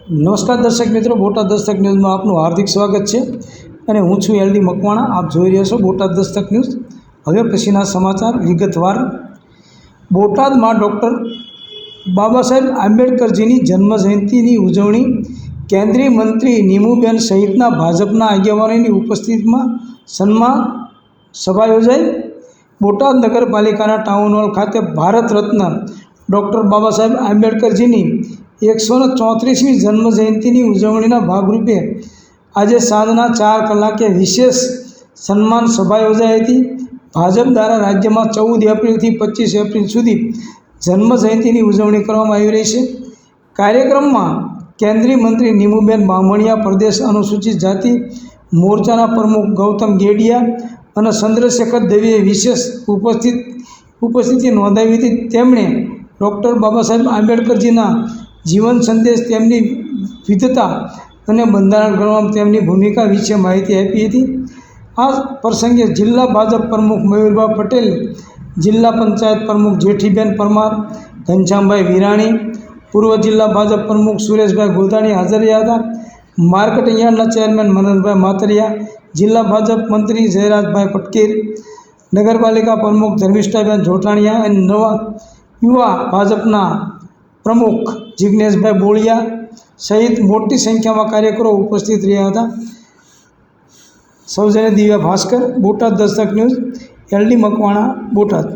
નમસ્કાર દર્શક મિત્રો, બોટાદ દસ્તક ન્યૂઝમાં આપનું હાર્દિક સ્વાગત છે અને હું છું એલડી મકવાણા. આપ જોઈ રહ્યા છો બોટાદ દસ્તક ન્યૂઝ. હવે પછીના સમાચાર વિગતવાર. બોટાદમાં ડૉક્ટર બાબા સાહેબ આંબેડકરજીની જન્મજયંતિની ઉજવણી કેન્દ્રીય મંત્રી નીમુબેન સહિતના ભાજપના આગેવાનોની ઉપસ્થિતિમાં સન્માન સભા યોજાઈ. બોટાદ નગરપાલિકાના ટાઉન હોલ ખાતે ભારત રત્ન ડૉક્ટર બાબા સાહેબ આંબેડકરજીની 134મી જન્મજયંતિની ઉજવણીના ભાગરૂપે આજે સાંજના 4 કલાકે વિશેષ સન્માન સભા યોજાઈ હતી. ભાજપ દ્વારા રાજ્યમાં 14 એપ્રિલથી 25 એપ્રિલ સુધી જન્મજયંતિની ઉજવણી કરવામાં આવી રહી છે. કાર્યક્રમમાં કેન્દ્રીય મંત્રી નીમુબેન બામણિયા, પ્રદેશ અનુસૂચિત જાતિ મોરચાના પ્રમુખ ગૌતમ ગેડિયા અને ચંદ્રશેખર દવેએ વિશેષ ઉપસ્થિતિ નોંધાવી હતી. તેમણે ડૉક્ટર બાબા સાહેબ આંબેડકરજીના જીવન સંદેશ, તેમની વિદ્વતા અને બંધારણ ઘડવામાં તેમની ભૂમિકા વિશે માહિતી આપી હતી. આ પ્રસંગે જિલ્લા ભાજપ પ્રમુખ મયુરભાઈ પટેલ, જિલ્લા પંચાયત પ્રમુખ જેઠીબેન પરમાર, ઘનશ્યામભાઈ વિરાણી, પૂર્વ જિલ્લા ભાજપ પ્રમુખ સુરેશભાઈ ગોધાણી હાજર રહ્યા હતા. માર્કેટિંગ યાર્ડના ચેરમેન મનોજભાઈ માતરિયા, જિલ્લા ભાજપ મંત્રી જયરાજભાઈ પટકીર, નગરપાલિકા પ્રમુખ ધર્મિષ્ઠાબેન જોટાણીયા અને યુવા ભાજપના પ્રમુખ જિજ્ઞેશભાઈ બોળિયા સહિત મોટી સંખ્યામાં કાર્યકરો ઉપસ્થિત રહ્યા હતા. સૌજન્ય દિવ્યા ભાસ્કર, બોટાદ દસ્તક ન્યૂઝ, એલડી મકવાણા, બોટાદ.